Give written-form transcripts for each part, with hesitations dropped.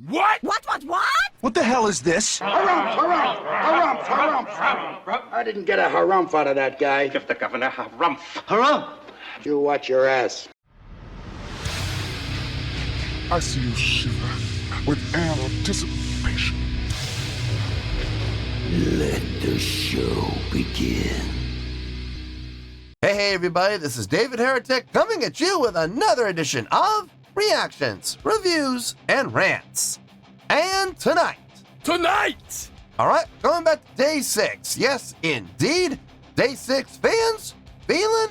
What? What? What the hell is this? Harumph. I didn't get a harumph out of that guy. Give the governor harumph. Harumph! You watch your ass. I see you shiver with anticipation. Let the show begin. Hey everybody, this is David Heretic coming at you with another edition of Reactions, Reviews, and Rants. And tonight, alright, going back to Day 6. Yes, indeed, Day 6 Fans Feeling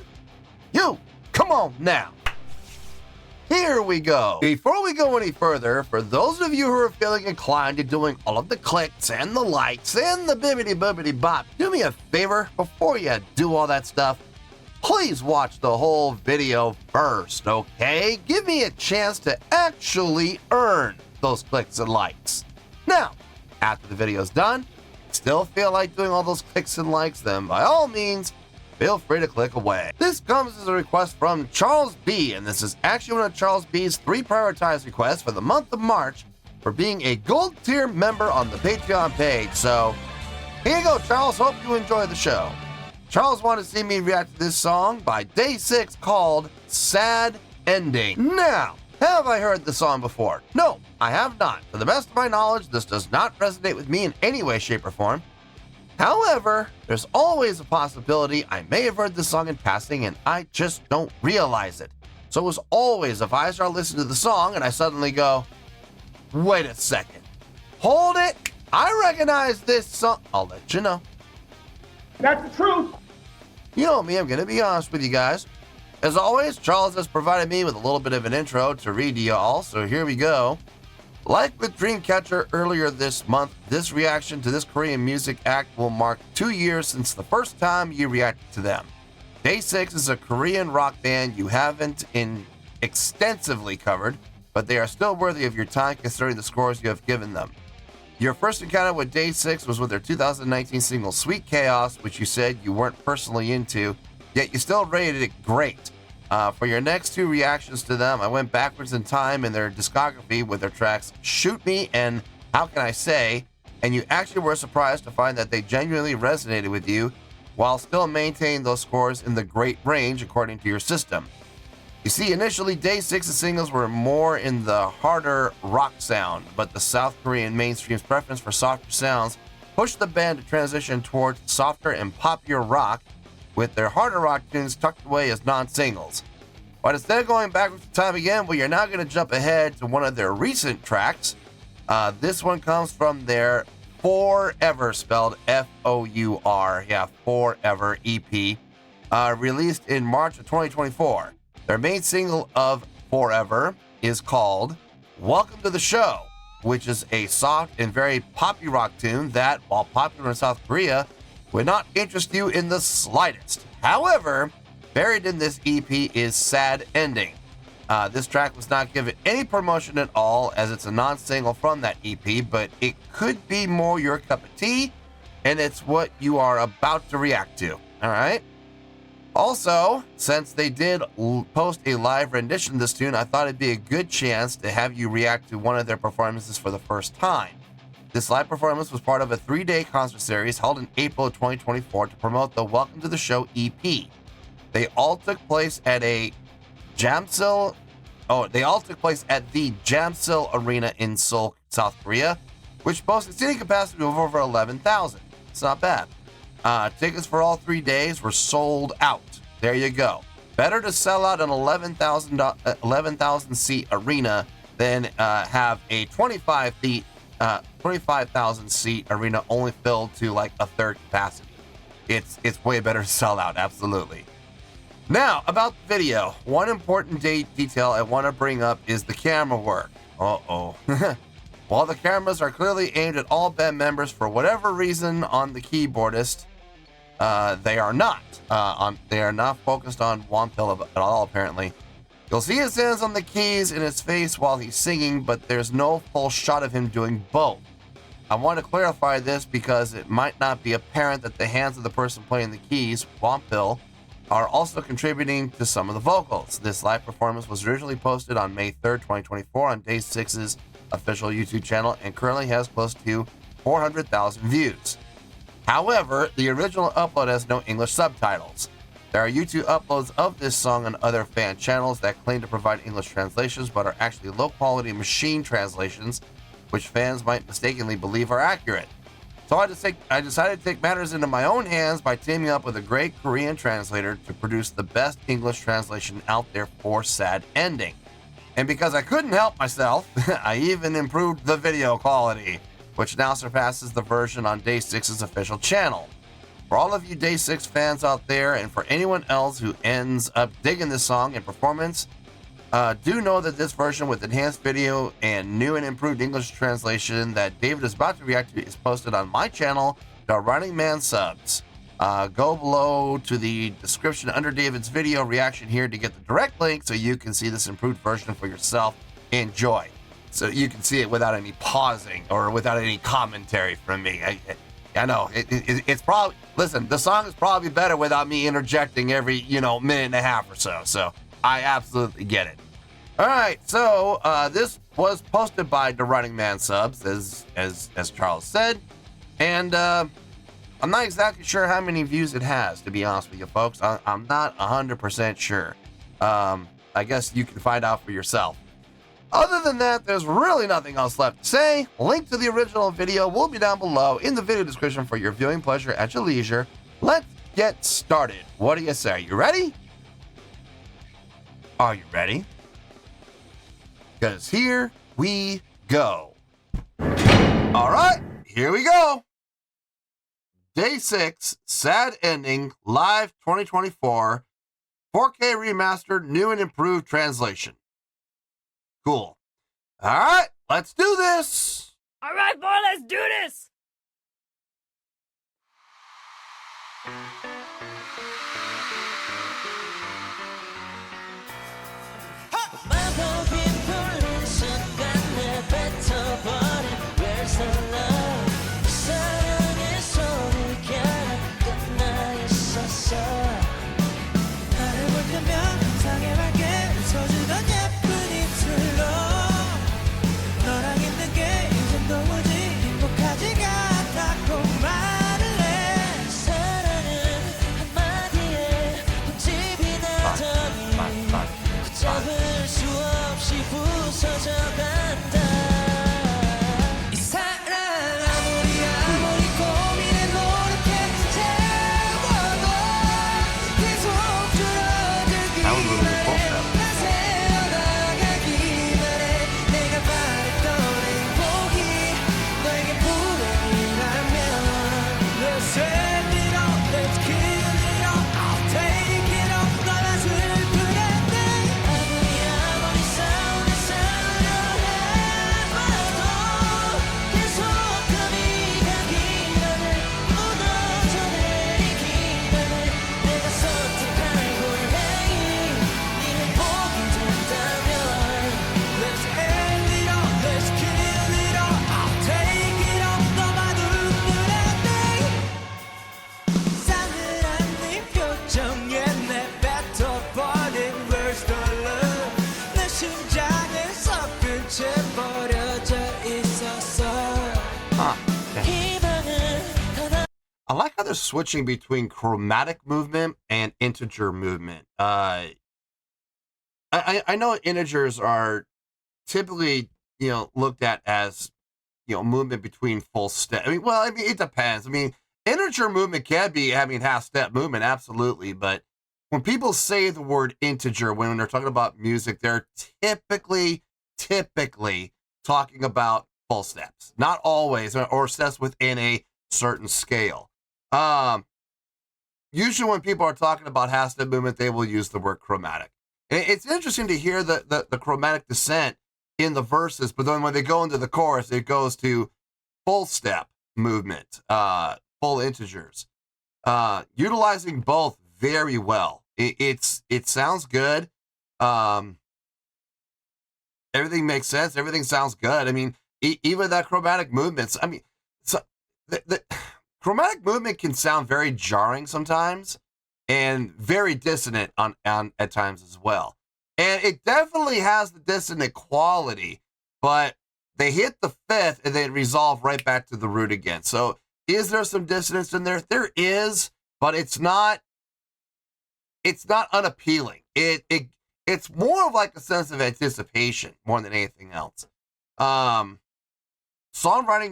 You. Come on now. Here we go. Before we go any further, for those of you who are feeling inclined to doing all of the clicks and the likes and the bibbity-bobbity bop, do me a favor before you do all that stuff. Please watch the whole video first, okay? Give me a chance to actually earn those clicks and likes. Now, after the video's done, still feel like doing all those clicks and likes, then by all means, feel free to click away. This comes as a request from Charles B, and this is actually one of Charles B's 3 prioritized requests for the month of March for being a gold tier member on the Patreon page. So, here you go, Charles. Hope you enjoy the show. Charles wanted to see me react to this song by Day 6 called Sad Ending. Now, have I heard the song before? No, I have not. To the best of my knowledge, this does not resonate with me in any way, shape, or form. However, there's always a possibility I may have heard this song in passing and I just don't realize it. So as always, if I start listening to the song and I suddenly go, wait a second, hold it, I recognize this song, I'll let you know. That's the truth. You know me, I'm going to be honest with you guys. As always, Charles has provided me with a little bit of an intro to read to y'all, so here we go. Like with Dreamcatcher earlier this month, this reaction to this Korean music act will mark 2 years since the first time you reacted to them. Day 6 is a Korean rock band you haven't extensively covered, but they are still worthy of your time considering the scores you have given them. Your first encounter with Day 6 was with their 2019 single Sweet Chaos, which you said you weren't personally into, yet you still rated it great. For your next 2 reactions to them, I went backwards in time in their discography with their tracks Shoot Me and How Can I Say, and you actually were surprised to find that they genuinely resonated with you while still maintaining those scores in the great range according to your system. You see, initially Day 6's singles were more in the harder rock sound, but the South Korean mainstream's preference for softer sounds pushed the band to transition towards softer and poppier rock, with their harder rock tunes tucked away as non-singles. But instead of going backwards in time again, well, you're now going to jump ahead to one of their recent tracks. This one comes from their Forever, spelled F-O-U-R, Forever EP, released in March of 2024. Their main single of Forever is called Welcome to the Show, which is a soft and very poppy rock tune that, while popular in South Korea, would not interest you in the slightest. However, buried in this EP is Sad Ending. This track was not given any promotion at all as it's a non-single from that EP, but it could be more your cup of tea, and it's what you are about to react to. Alright? Also, since they did post a live rendition of this tune, I thought it'd be a good chance to have you react to one of their performances for the first time. This live performance was part of a 3-day concert series held in April of 2024 to promote the Welcome to the Show EP. They all took place at the Jamsil Arena in Seoul, South Korea, which boasts a seating capacity of over 11,000. It's not bad. Tickets for all 3 days were sold out. There you go. Better to sell out an 11,000 seat arena than have a 25,000 seat arena only filled to like a third capacity. It's way better to sell out, absolutely. Now, about the video, one important detail I want to bring up is the camera work. Uh-oh. While the cameras are clearly aimed at all band members for whatever reason on the keyboardist, they are not focused on Wonpil at all, apparently. You'll see his hands on the keys in his face while he's singing, but there's no full shot of him doing both. I want to clarify this because it might not be apparent that the hands of the person playing the keys, Wonpil, are also contributing to some of the vocals. This live performance was originally posted on May 3rd, 2024 on Day 6's official YouTube channel and currently has close to 400,000 views. However, the original upload has no English subtitles. There are YouTube uploads of this song on other fan channels that claim to provide English translations but are actually low-quality machine translations, which fans might mistakenly believe are accurate. So I decided to take matters into my own hands by teaming up with a great Korean translator to produce the best English translation out there for Sad Ending. And because I couldn't help myself, I even improved the video quality, which now surpasses the version on Day6's official channel. For all of you Day6 fans out there, and for anyone else who ends up digging this song and performance, do know that this version with enhanced video and new and improved English translation that David is about to react to is posted on my channel, The Running Man Subs. Go below to the description under David's video reaction here to get the direct link so you can see this improved version for yourself. Enjoy. So you can see it without any pausing or without any commentary from me. I know it's probably, listen, the song is probably better without me interjecting every, minute and a half or so. So I absolutely get it. All right. So this was posted by The Running Man Subs, as Charles said. And I'm not exactly sure how many views it has, to be honest with you folks. I'm not 100% sure. I guess you can find out for yourself. Other than that, there's really nothing else left to say. Link to the original video will be down below in the video description for your viewing pleasure at your leisure. Let's get started. What do you say? You ready? Are you ready? Because here we go. All right, here we go. Day6 Sad Ending Live 2024 4K Remastered New and Improved Translation. Cool. All right, let's do this. All right, boy, let's do this. I like how they're switching between chromatic movement and integer movement. I know integers are typically, looked at as, movement between full step. It depends. Integer movement can be having half step movement, absolutely. But when people say the word integer, when they're talking about music, they're typically talking about full steps, not always, or steps within a certain scale. Usually when people are talking about half step movement, they will use the word chromatic. It's interesting to hear the chromatic descent in the verses, but then when they go into the chorus, it goes to full step movement, full integers, utilizing both very well. It sounds good. Everything makes sense. Everything sounds good. Even that chromatic movements. The chromatic movement can sound very jarring sometimes and very dissonant on at times as well. And it definitely has the dissonant quality, but they hit the fifth and they resolve right back to the root again. So is there some dissonance in there? There is, but it's not unappealing. It's more of like a sense of anticipation more than anything else. Songwriting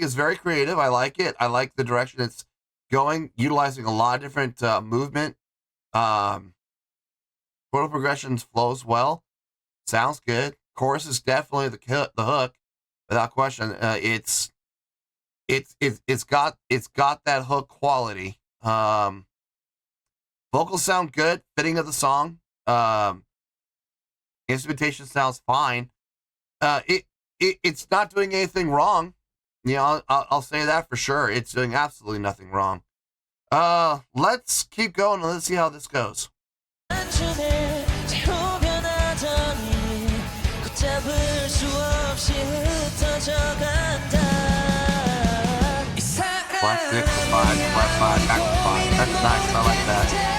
is very creative. I like it. I like the direction it's going, utilizing a lot of different movement. Chord progressions flows well. Sounds good. Chorus is definitely the hook, without question. It's got that hook quality. Vocals sound good, fitting of the song. Instrumentation sounds fine. It's not doing anything wrong. You know, I'll say that for sure. It's doing absolutely nothing wrong. Let's keep going and let's see how this goes. Flat 6 to 5, flat 5, back to 5. That's nice. I like that.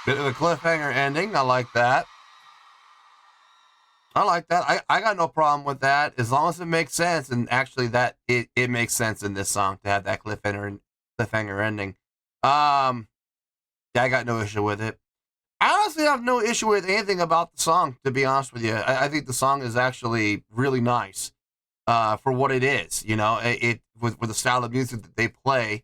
Bit of a cliffhanger ending. I like that. I got no problem with that as long as it makes sense. And actually, that it makes sense in this song to have that cliffhanger ending. Yeah, I got no issue with it. I honestly have no issue with anything about the song, to be honest with you. I think the song is actually really nice for what it is. You know, it with the style of music that they play.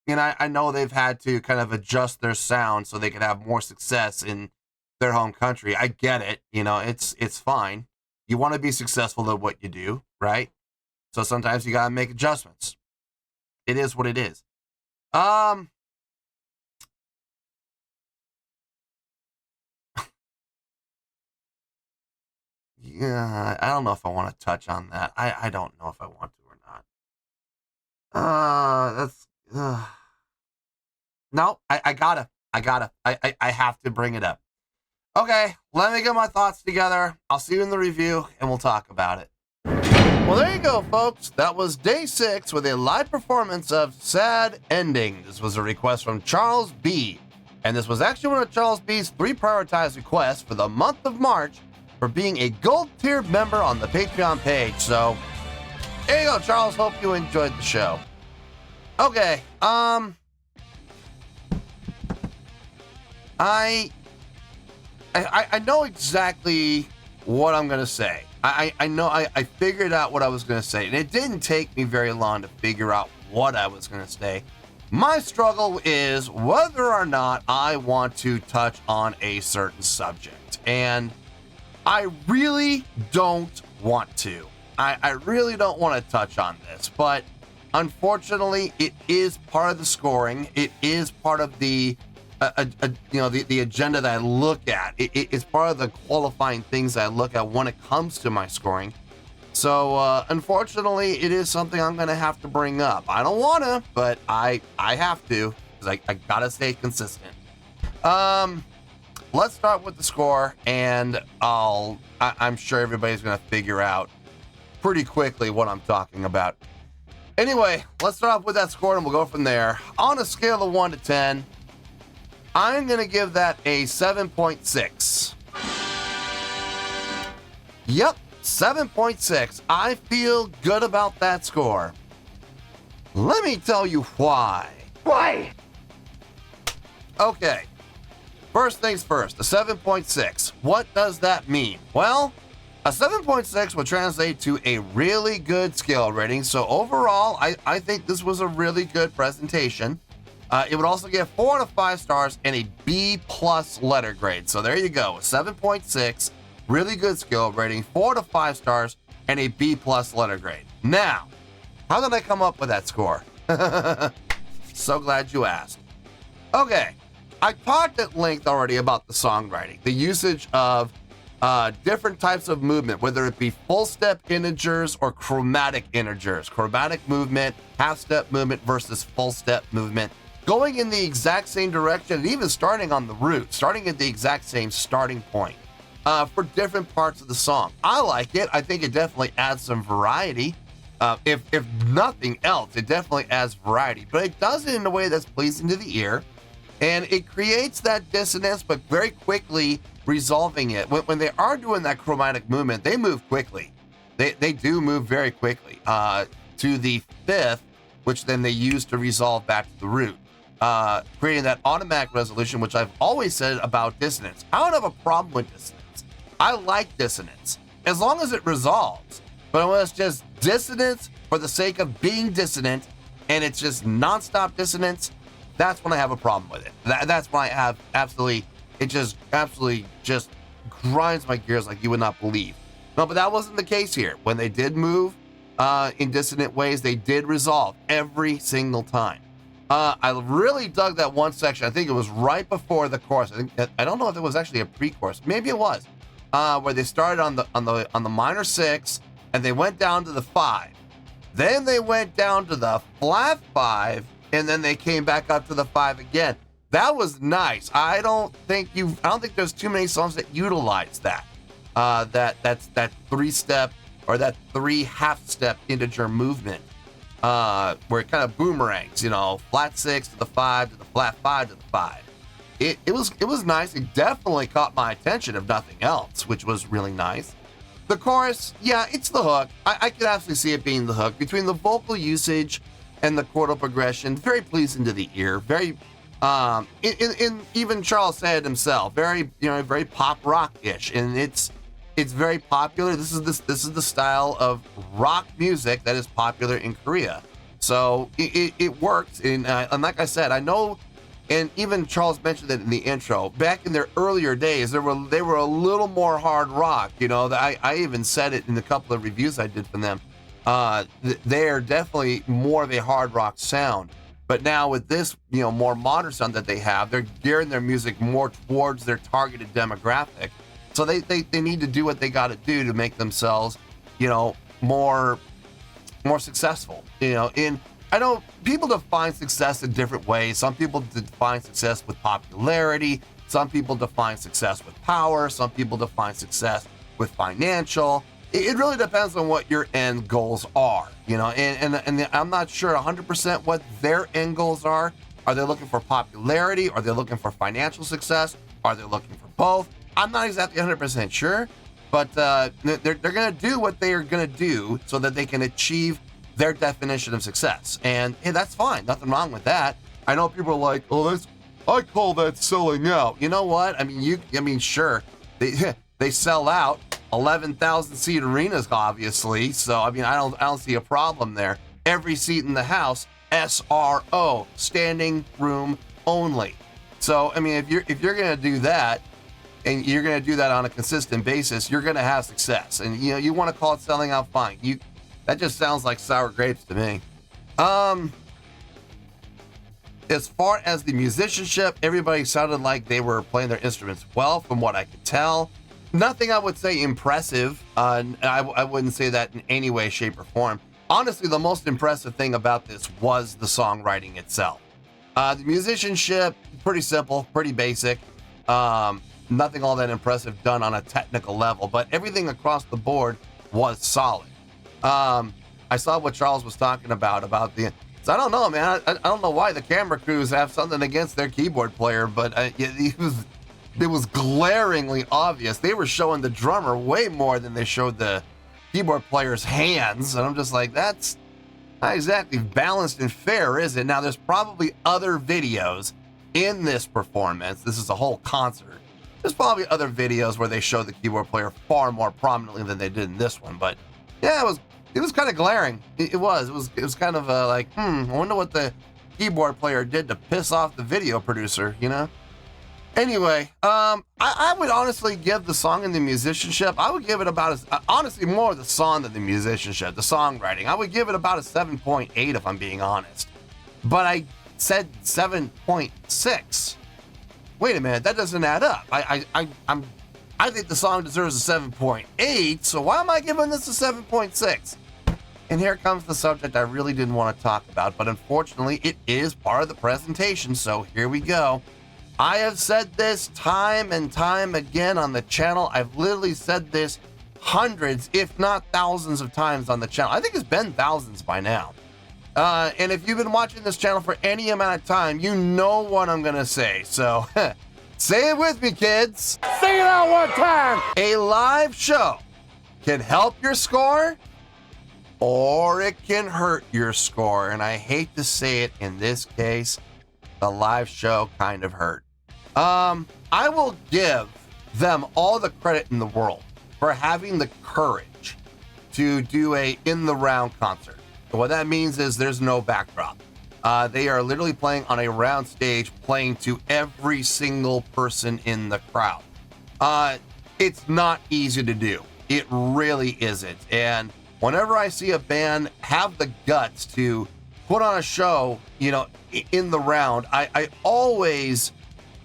And I know they've had to kind of adjust their sound so they can have more success in their home country. I get it. You know, it's fine. You want to be successful at what you do, right? So sometimes you got to make adjustments. It is what it is. Yeah, I don't know if I want to touch on that. I don't know if I want to or not. No, I gotta. I have to bring it up. Okay, let me get my thoughts together. I'll see you in the review, and we'll talk about it. Well, there you go, folks. That was Day 6 with a live performance of Sad Ending. This was a request from Charles B. And this was actually one of Charles B's 3 prioritized requests for the month of March for being a gold tier member on the Patreon page. So, there you go, Charles. Hope you enjoyed the show. Okay, I know exactly what I'm going to say. I know I figured out what I was going to say, and it didn't take me very long to figure out what I was going to say. My struggle is whether or not I want to touch on a certain subject, and I really don't want to. I really don't want to touch on this, but unfortunately, it is part of the scoring. It is part of the the agenda that I look at. It's part of the qualifying things that I look at when it comes to my scoring. So unfortunately, it is something I'm going to have to bring up. I don't want to, but I have to because I got to stay consistent. Let's start with the score, and I'm sure everybody's going to figure out pretty quickly what I'm talking about. Anyway, let's start off with that score and we'll go from there. On a scale of 1 to 10, I'm going to give that a 7.6. Yep, 7.6. I feel good about that score. Let me tell you why. Why? Okay, first things first, a 7.6. What does that mean? Well, a 7.6 would translate to a really good skill rating. So overall, I think this was a really good presentation. It would also get 4 out of 5 stars and a B+ letter grade. So there you go, a 7.6, really good skill rating, 4 out of 5 stars, and a B+ letter grade. Now, how did I come up with that score? So glad you asked. Okay, I talked at length already about the songwriting, the usage of different types of movement, whether it be full step integers or chromatic integers, chromatic movement, half step movement versus full step movement, going in the exact same direction and even starting on the root, starting at the exact same starting point for different parts of the song. I like it. I think it definitely adds some variety. If nothing else, it definitely adds variety, but it does it in a way that's pleasing to the ear, and it creates that dissonance, but very quickly resolving it. When they are doing that chromatic movement, they move quickly. They do move very quickly to the fifth, which then they use to resolve back to the root, creating that automatic resolution, which I've always said about dissonance. I don't have a problem with dissonance. I like dissonance as long as it resolves. But when it's just dissonance for the sake of being dissonant, and it's just nonstop dissonance, that's when I have a problem with it. That's when I have absolutely just grinds my gears like you would not believe. No, but that wasn't the case here. When they did move in dissonant ways, they did resolve every single time. I really dug that one section. I think it was right before the chorus. I don't know if it was actually a pre-chorus. Maybe it was, where they started on the minor 6 and they went down to the 5. Then they went down to the flat 5, and then they came back up to the 5 again. That was nice. I don't think there's too many songs that utilize that. That's that 3-step or that 3 half-step integer movement, where it kind of boomerangs, flat 6 to the 5 to the flat 5 to the 5. It was nice. It definitely caught my attention, if nothing else, which was really nice. The chorus, yeah, it's the hook. I could absolutely see it being the hook. Between the vocal usage and the chordal progression, very pleasing to the ear. Very, even Charles said himself, very pop rock-ish, and it's very popular. This is the style of rock music that is popular in Korea. So it works. And like I said, I know. And even Charles mentioned it in the intro. Back in their earlier days, they were a little more hard rock. I even said it in a couple of reviews I did from them. They are definitely more of a hard rock sound. But now with this, more modern sound that they have, they're gearing their music more towards their targeted demographic. So they need to do what they got to do to make themselves, more successful. I know people define success in different ways. Some people define success with popularity. Some people define success with power. Some people define success with financial. It really depends on what your end goals are, and I'm not sure 100% what their end goals are. Are they looking for popularity? Are they looking for financial success? Are they looking for both? I'm not exactly 100% sure, but they're going to do what they are going to do so that they can achieve their definition of success. And hey, that's fine. Nothing wrong with that. I know people are like, oh, I call that selling out. You know what? Sure, they sell out 11,000 seat arenas, obviously. So, I don't see a problem there. Every seat in the house, SRO, standing room only. So, if you're going to do that, and you're going to do that on a consistent basis, you're going to have success. And, you want to call it selling out, fine. That just sounds like sour grapes to me. As far as the musicianship, everybody sounded like they were playing their instruments well, from what I could tell. Nothing I would say impressive. I wouldn't say that in any way, shape, or form. Honestly, the most impressive thing about this was the songwriting itself. The musicianship, pretty simple, pretty basic. Nothing all that impressive done on a technical level, but everything across the board was solid. I saw what Charles was talking about the. So I don't know, man. I don't know why the camera crews have something against their keyboard player, but it was glaringly obvious. They were showing the drummer way more than they showed the keyboard player's hands, and I'm just like, that's not exactly balanced and fair, is it? Now, there's probably other videos in this performance. This is a whole concert. There's probably other videos where they show the keyboard player far more prominently than they did in this one, but yeah, it was kind of glaring. It was kind of like, I wonder what the keyboard player did to piss off the video producer, you know? Anyway, I would honestly give the song and the musicianship, I would give it about, honestly, more the song than the musicianship, the songwriting. I would give it about a 7.8 if I'm being honest. But I said 7.6. Wait a minute, that doesn't add up. I think the song deserves a 7.8, so why am I giving this a 7.6? And here comes the subject I really didn't want to talk about, but unfortunately it is part of the presentation, so here we go. I have said this time and time again on the channel. I've literally said this hundreds, if not thousands of times on the channel. I think it's been thousands by now. And if you've been watching this channel for any amount of time, you know what I'm going to say. So say it with me, kids. Sing it out one time. A live show can help your score or it can hurt your score. And I hate to say it in this case, the live show kind of hurt. I will give them all the credit in the world for having the courage to do a in the round concert. So what that means is there's no backdrop. They are literally playing on a round stage, playing to every single person in the crowd. It's not easy to do. It really isn't. And whenever I see a band have the guts to put on a show, you know, in the round, I always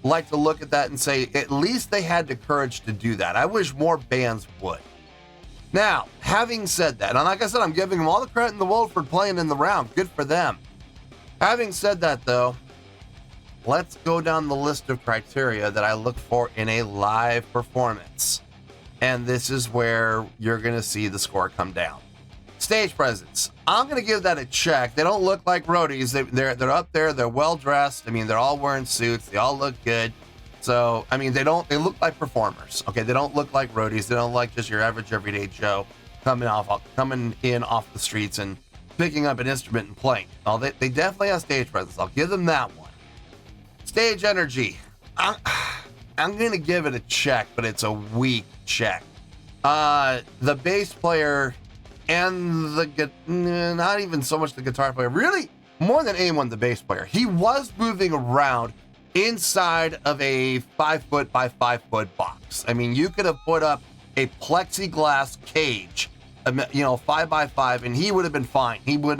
like to look at that and say, at least they had the courage to do that. I wish more bands would. Now, having said that, and like I said, I'm giving them all the credit in the world for playing in the round. Good for them. Having said that, though, let's go down the list of criteria that I look for in a live performance. And this is where you're going to see the score come down. Stage presence. I'm going to give that a check. They don't look like roadies. They're up there. They're well dressed. I mean, they're all wearing suits. They all look good. So, I mean, they look like performers. Okay, they don't look like roadies. They don't look just your average everyday Joe coming in off the streets and picking up an instrument and playing. Oh, they definitely have stage presence. I'll give them that one. Stage energy. I'm going to give it a check, but it's a weak check. The bass player and not even so much the guitar player, really more than anyone, the bass player. He was moving around inside of a 5 foot by 5 foot box. I mean, you could have put up a plexiglass cage, 5 by 5, and he would have been fine. He would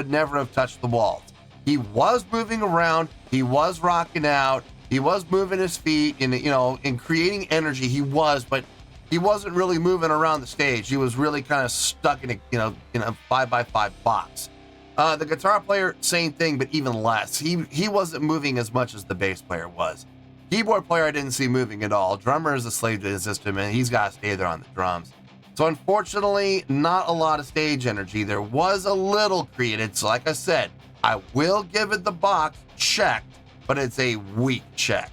never have touched the walls. He was moving around. He was rocking out. He was moving his feet and creating energy. He was, but he wasn't really moving around the stage. He was really kind of stuck in a 5 by 5 box. The guitar player, same thing, but even less. He wasn't moving as much as the bass player was. Keyboard player, I didn't see moving at all. Drummer is a slave to his system, and he's got to stay there on the drums. So unfortunately, not a lot of stage energy. There was a little created. So like I said, I will give it the box checked, but it's a weak check.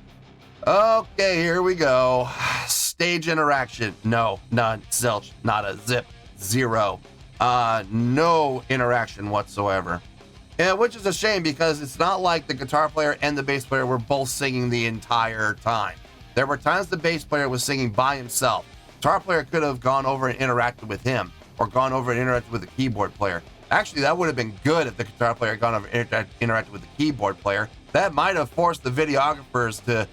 Okay, here we go. Stage interaction. No, none. Zilch. Not a zip. Zero. No interaction whatsoever. Yeah, which is a shame because it's not like the guitar player and the bass player were both singing the entire time. There were times the bass player was singing by himself. Guitar player could have gone over and interacted with him, or gone over and interacted with the keyboard player. Actually, that would have been good if the guitar player had gone over and interacted with the keyboard player. That might have forced the videographers to,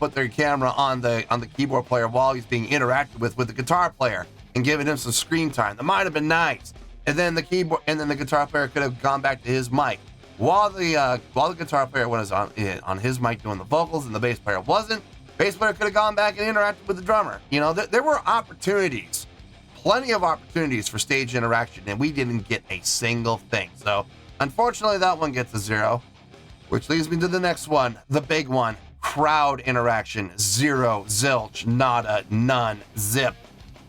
put their camera on the keyboard player while he's being interacted with the guitar player and giving him some screen time. That might have been nice. And then the guitar player could have gone back to his mic while the guitar player was on his mic doing the vocals and the bass player wasn't. Bass player could have gone back and interacted with the drummer. There were opportunities, plenty of opportunities for stage interaction, and we didn't get a single thing. So unfortunately, that one gets a 0, which leads me to the next one, the big one, crowd interaction. 0, zilch, nada, none, zip.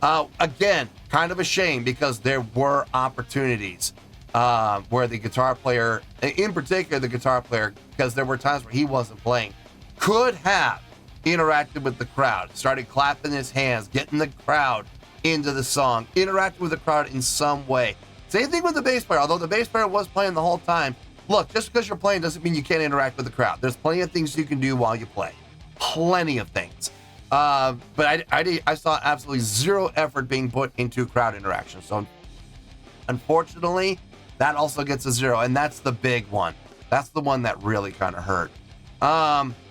Again, kind of a shame because there were opportunities where the guitar player, in particular the guitar player, because there were times where he wasn't playing, could have interacted with the crowd, started clapping his hands, getting the crowd into the song, interacted with the crowd in some way. Same thing with the bass player, although the bass player was playing the whole time. Look, just because you're playing doesn't mean you can't interact with the crowd. There's plenty of things you can do while you play. Plenty of things. But I saw absolutely zero effort being put into crowd interaction. So unfortunately, that also gets a 0, and that's the big one. That's the one that really kind of hurt.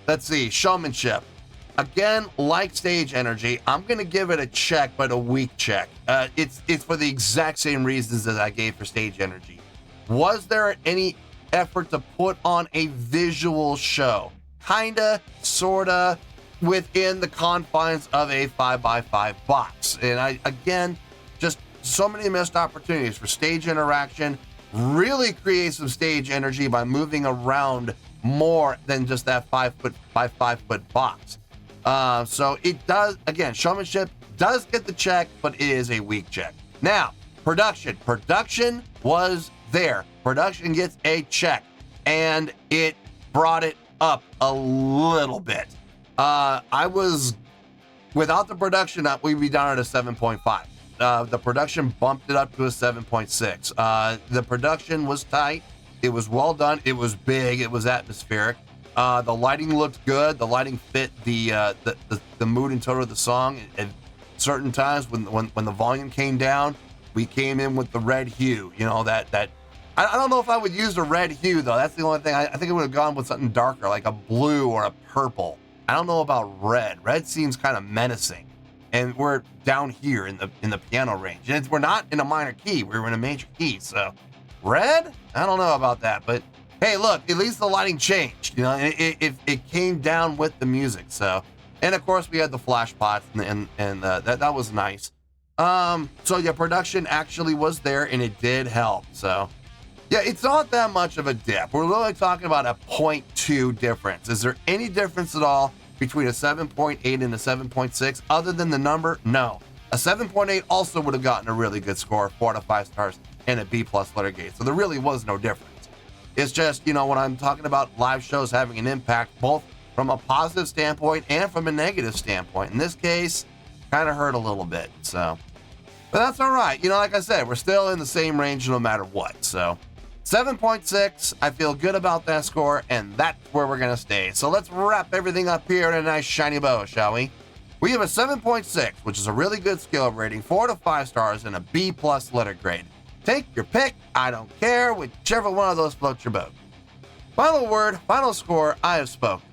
Let's see, showmanship. Again, like stage energy, I'm gonna give it a check, but a weak check. It's for the exact same reasons that I gave for stage energy. Was there any effort to put on a visual show? Kinda, sorta, within the confines of a 5x5 box. And again, just so many missed opportunities for stage interaction. Really create some stage energy by moving around more than just that 5 foot by 5 foot box. So it does, again, showmanship does get the check, but it is a weak check. Now, production was there. Production gets a check, and it brought it up a little bit. Without the production up, we'd be down at a 7.5. The production bumped it up to a 7.6. The production was tight. It was well done. It was big. It was atmospheric. The lighting looked good. The lighting fit the mood and tone of the song. At certain times when the volume came down, we came in with the red hue. You know, that I don't know if I would use the red hue though. That's the only thing. I think it would have gone with something darker, like a blue or a purple. I don't know about red. Red seems kind of menacing, and we're down here in the piano range, and we're not in a minor key. We're in a major key, so red. I don't know about that, but hey, look, at least the lighting changed. You know, it came down with the music. So, and of course we had the flash pots, and that was nice. So yeah, production actually was there, and it did help. So yeah, it's not that much of a dip. We're really talking about a 0.2 difference. Is there any difference at all between a 7.8 and a 7.6 other than the number? No. A 7.8 also would have gotten a really good score, 4 out of 5 stars, and a B+ letter grade. So there really was no difference. It's just, you know, when I'm talking about live shows having an impact, both from a positive standpoint and from a negative standpoint, in this case, kind of hurt a little bit. So, but that's all right. You know, like I said, we're still in the same range no matter what. So 7.6, I feel good about that score, and that's where we're going to stay. So let's wrap everything up here in a nice shiny bow, shall we? We have a 7.6, which is a really good skill rating, 4 to 5 stars, and a B+ letter grade. Take your pick, I don't care, whichever one of those floats your boat. Final word, final score, I have spoken.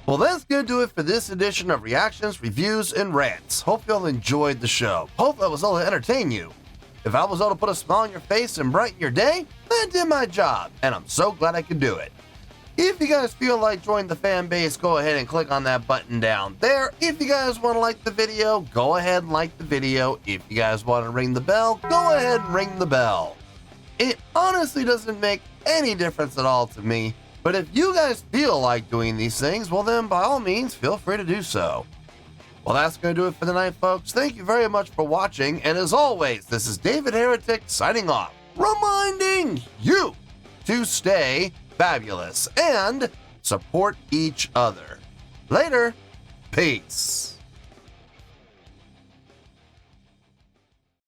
Well, that's going to do it for this edition of Reactions, Reviews, and Rants. Hope you all enjoyed the show. Hope I was able to entertain you. If I was able to put a smile on your face and brighten your day, then I did my job, and I'm so glad I could do it. If you guys feel like joining the fan base, go ahead and click on that button down there. If you guys want to like the video, go ahead and like the video. If you guys want to ring the bell, go ahead and ring the bell. It honestly doesn't make any difference at all to me, but if you guys feel like doing these things, well then by all means, feel free to do so. Well, that's going to do it for the night, folks. Thank you very much for watching, and as always, this is David Heretic signing off, reminding you to stay fabulous and support each other. Later. Peace.